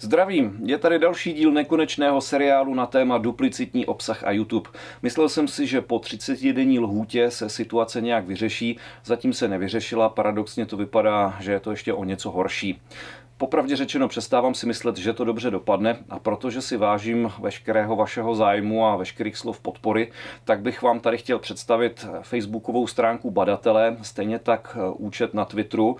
Zdravím, je tady další díl nekonečného seriálu na téma duplicitní obsah a YouTube. Myslel jsem si, že po 30denní lhůtě se situace nějak vyřeší, zatím se nevyřešila, paradoxně to vypadá, že je to ještě o něco horší. Popravdě řečeno přestávám si myslet, že to dobře dopadne, a protože si vážím veškerého vašeho zájmu a veškerých slov podpory, tak bych vám tady chtěl představit facebookovou stránku Badatele, stejně tak účet na Twitteru,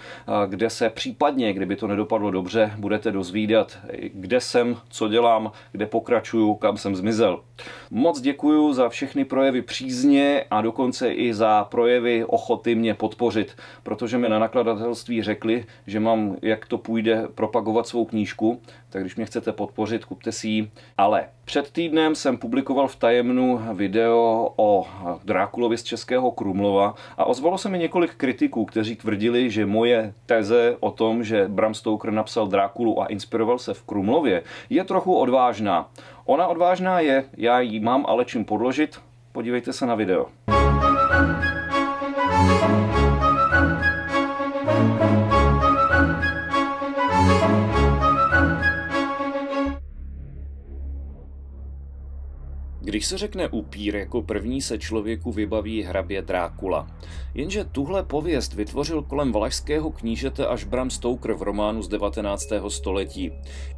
kde se případně, kdyby to nedopadlo dobře, budete dozvídat, kde jsem, co dělám, kde pokračuju, kam jsem zmizel. Moc děkuju za všechny projevy přízně a dokonce i za projevy ochoty mě podpořit, protože mi na nakladatelství řekli, že mám, jak to půjde, propagovat svou knížku, tak když mě chcete podpořit, kupte si ji. Ale před týdnem jsem publikoval v tajemnu video o Drákulovi z Českého Krumlova a ozvalo se mi několik kritiků, kteří tvrdili, že moje teze o tom, že Bram Stoker napsal Drákulu a inspiroval se v Krumlově, je trochu odvážná. Ona odvážná je, já ji mám ale čím podložit. Podívejte se na video. Když se řekne upír, jako první se člověku vybaví hrabě Drákula. Jenže tuhle pověst vytvořil kolem valašského knížete až Bram Stoker v románu z 19. století.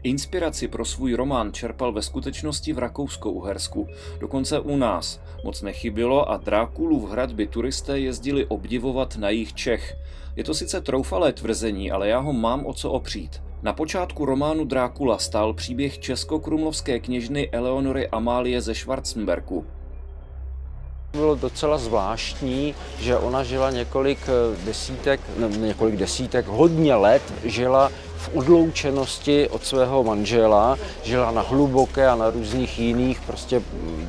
Inspiraci pro svůj román čerpal ve skutečnosti v Rakousko-Uhersku, dokonce u nás. Moc nechybilo a Drákulův hrad by turisté jezdili obdivovat na jih Čech. Je to sice troufalé tvrzení, ale já ho mám o co opřít. Na počátku románu Drákula stál příběh českokrumlovské kněžny Eleonory Amálie ze Schwarzenberku. Bylo docela zvláštní, že ona žila několik desítek, hodně let žila v odloučenosti od svého manžela, žila na Hluboké a na různých jiných prostě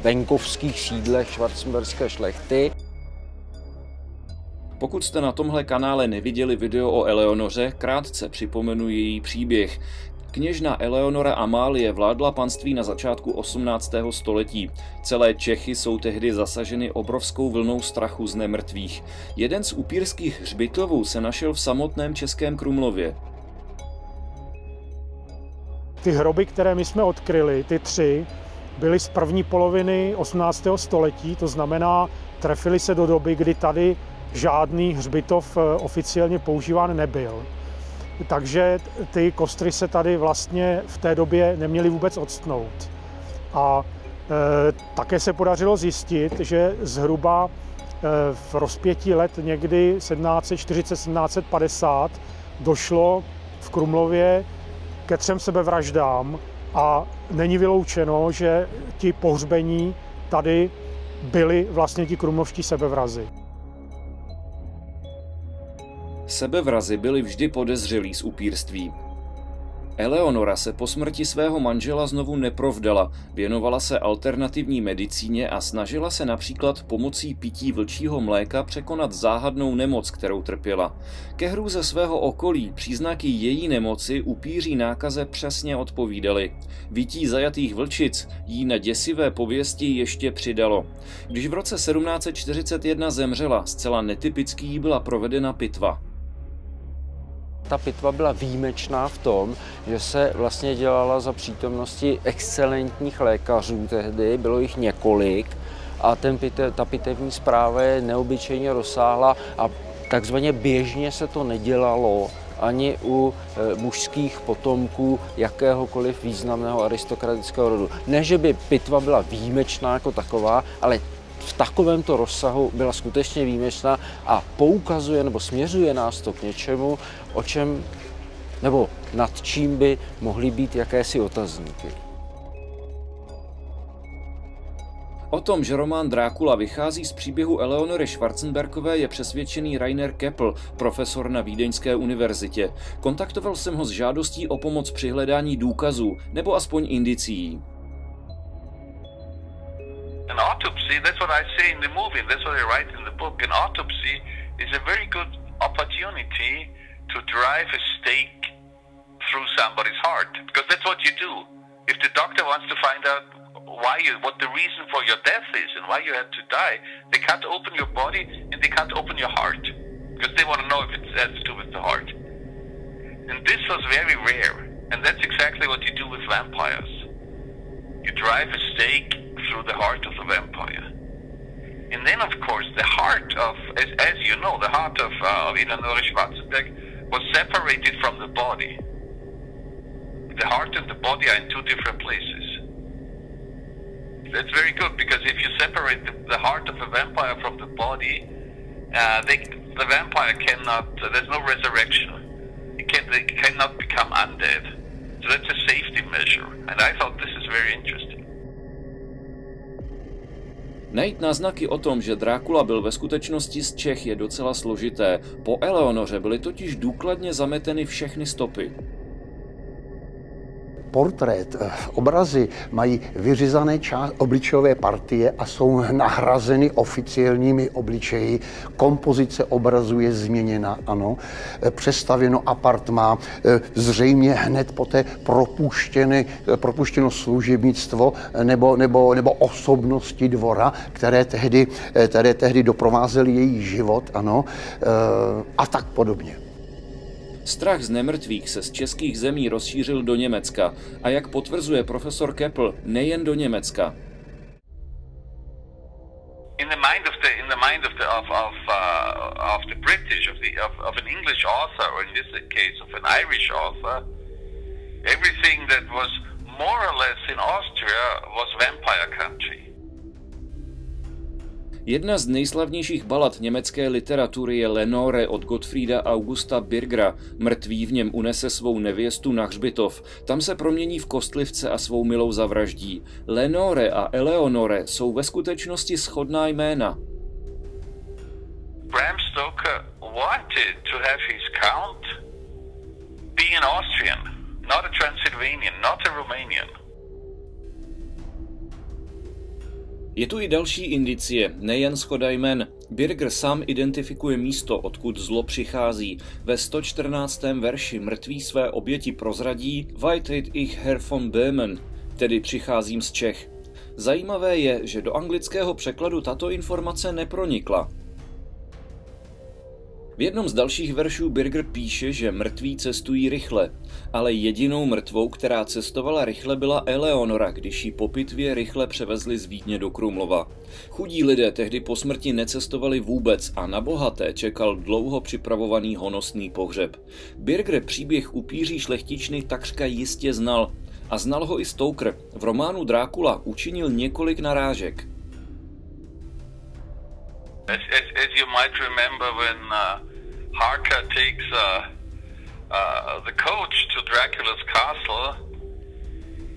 venkovských sídlech schwarzenberské šlechty. Pokud jste na tomhle kanále neviděli video o Eleonoře, krátce připomenu její příběh. Kněžna Eleonora Amálie vládla panství na začátku 18. století. Celé Čechy jsou tehdy zasaženy obrovskou vlnou strachu z nemrtvých. Jeden z upírských hřbitovů se našel v samotném Českém Krumlově. Ty hroby, které my jsme odkryli, ty 3, byly z první poloviny 18. století, to znamená, trefily se do doby, kdy tady žádný hřbitov oficiálně používán nebyl. Takže ty kostry se tady vlastně v té době neměly vůbec odstnout. A také se podařilo zjistit, že zhruba v rozpětí let někdy 1740-1750 došlo v Krumlově ke 3 sebevraždám a není vyloučeno, že ti pohřbení tady byli vlastně ti krumlovští sebevrazi. Sebevrazi byli vždy podezřelí z upírství. Eleonora se po smrti svého manžela znovu neprovdala, věnovala se alternativní medicíně a snažila se například pomocí pití vlčího mléka překonat záhadnou nemoc, kterou trpěla. Ke hrůze svého okolí příznaky její nemoci upíří nákaze přesně odpovídaly. Vytí zajatých vlčic jí na děsivé pověsti ještě přidalo. Když v roce 1741 zemřela, zcela netypický jí byla provedena pitva. Ta pitva byla výjimečná v tom, že se vlastně dělala za přítomnosti excelentních lékařů tehdy, bylo jich několik a ta pitevní správa je neobyčejně rozsáhlá a takzvaně běžně se to nedělalo ani u mužských potomků jakéhokoliv významného aristokratického rodu. Ne, že by pitva byla výjimečná jako taková, ale v takovémto rozsahu byla skutečně výjimečná a poukazuje nebo směřuje nás to k něčemu, o čem nebo nad čím by mohly být jakési otazníky. O tom, že román Drákula vychází z příběhu Eleonory Schwarzenberkové, je přesvědčený Rainer Keppel, profesor na Vídeňské univerzitě. Kontaktoval jsem ho s žádostí o pomoc při hledání důkazů nebo aspoň indicií. An autopsy, that's what I say in the movie, and that's what I write in the book. An autopsy is a very good opportunity to drive a stake through somebody's heart, because that's what you do. If the doctor wants to find out what the reason for your death is and why you had to die, they can't open your body and they can't open your heart, because they want to know if it has to do with the heart. And this was very rare, and that's exactly what you do vampires. You drive a stake through the heart of the vampire. And then, of course, the heart of, as you know, the heart of Eleonore Schwarzenberg was separated from the body. The heart and the body are in two different places. That's very good, because if you separate the heart of a vampire from the body, the vampire cannot, there's no resurrection. They cannot become undead. So that's a safety measure. And I thought this is very interesting. Najít náznaky o tom, že Drákula byl ve skutečnosti z Čech, je docela složité. Po Eleonoře byly totiž důkladně zameteny všechny stopy. Portrét, obrazy mají vyřezané obličejové partie a jsou nahrazeny oficiálními obličeji. Kompozice obrazu je změněna, ano. Přestavěno apartmá, zřejmě hned poté propuštěno služebnictvo nebo osobnosti dvora, které tehdy doprovázely její život, ano, a tak podobně. Strach z nemrtvých se z českých zemí rozšířil do Německa a jak potvrzuje profesor Keppel, nejen do Německa. In the mind of the British, of an English author, or in this case of an Irish author, everything that was more or less in Austria was vampire country. Jedna z nejslavnějších balad německé literatury je Lenore od Gottfrieda Augusta Birgera. Mrtvý v něm unese svou nevěstu na hřbitov. Tam se promění v kostlivce a svou milou zavraždí. Lenore a Eleonore jsou ve skutečnosti shodná jména. Bram Stoker wanted to have his count be an Austrian, not a Transylvanian, not a Romanian. Je tu i další indicie, nejen shoda jmen. Birger sám identifikuje místo, odkud zlo přichází. Ve 114. verši mrtvý své oběti prozradí Weitet ich Herr von Böhmen, tedy přicházím z Čech. Zajímavé je, že do anglického překladu tato informace nepronikla. V jednom z dalších veršů Birger píše, že mrtví cestují rychle, ale jedinou mrtvou, která cestovala rychle, byla Eleonora, když ji po pitvě rychle převezli z Vídně do Krumlova. Chudí lidé tehdy po smrti necestovali vůbec a na bohaté čekal dlouho připravovaný honosný pohřeb. Birger příběh upíří šlechtičny takřka jistě znal a znal ho i Stoker. V románu Drákula učinil několik narážek. As you might remember, when Harker takes the coach to Dracula's castle,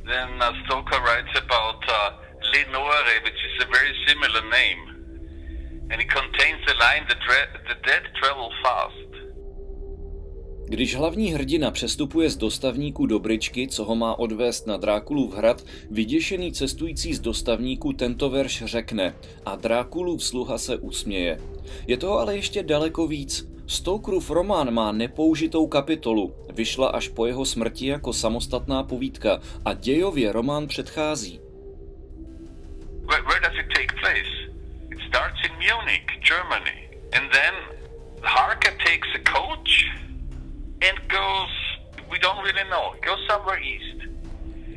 then Stoker writes about Lenore, which is a very similar name, and it contains the line, the dead travel fast. Když hlavní hrdina přestupuje z dostavníku do Bryčky, co ho má odvést na Drákulův hrad, vyděšený cestující z dostavníku tento verš řekne a Drákulův sluha se usměje. Je toho ale ještě daleko víc. Stokerův román má nepoužitou kapitolu, vyšla až po jeho smrti jako samostatná povídka a dějově román předchází. Where does it take place? It starts in Munich, Germany, and then Harker takes a coach and goes, we don't really know, goes somewhere east.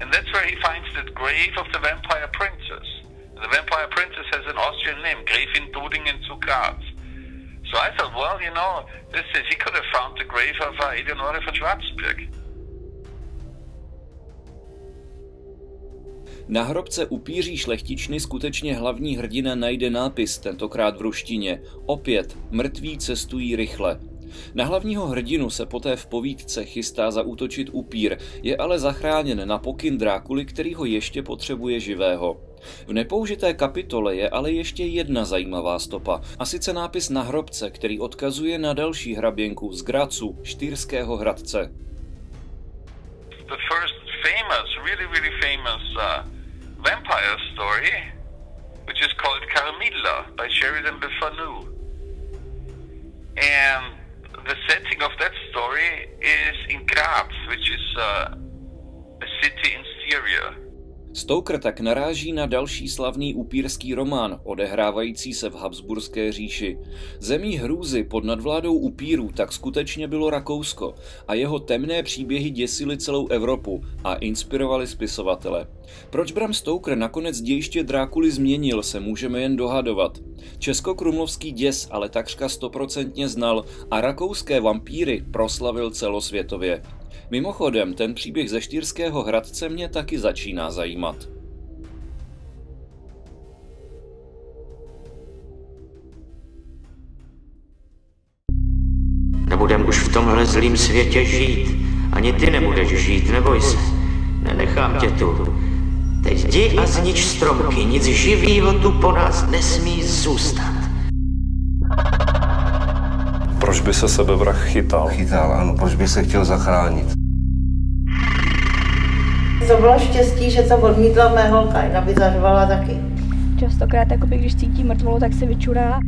And that's where he finds the grave of the vampire princess. The vampire princess has an Austrian name, Gräfin Dudingen zu Graz. So I thought, well, you know, he could have found the grave of Eleonore von Schwarzenberg. Na hrobce upíří šlechtičny skutečně hlavní hrdina najde nápis, tentokrát v ruštině. Opět, mrtví cestují rychle. Na hlavního hrdinu se poté v povídce chystá zaútočit upír, je ale zachráněn na pokyn Drákuly, který ho ještě potřebuje živého. V nepoužité kapitole je ale ještě jedna zajímavá stopa, a sice nápis na hrobce, který odkazuje na další hraběnku z Grazu, Štýrského Hradce. The first famous, really famous vampire story, which is called Carmilla by Sheridan Le Fanu. And the setting of that story is in Graz, which is a city in Syria. Stoker tak naráží na další slavný upírský román, odehrávající se v Habsburské říši. Zemí hrůzy pod nadvládou upírů tak skutečně bylo Rakousko a jeho temné příběhy děsily celou Evropu a inspirovali spisovatele. Proč Bram Stoker nakonec dějiště Drákuly změnil, se můžeme jen dohadovat. Českokrumlovský děs ale takřka 100% znal a rakouské vampíry proslavil celosvětově. Mimochodem, ten příběh ze Štýrského Hradce mě taky začíná zajímat. Nebudem už v tomhle zlým světě žít. Ani ty nebudeš žít, neboj se. Nenechám tě tu. Teď jdi a znič stromky, nic živýho tu po nás nesmí zůstat. Proč by se sebevrah chytal? Chytal, ano, proč by se chtěl zachránit? To bylo štěstí, že to odmítla mé holka, jinak by zařvala taky. Častokrát, když cítí mrtvolu, tak se vyčurá.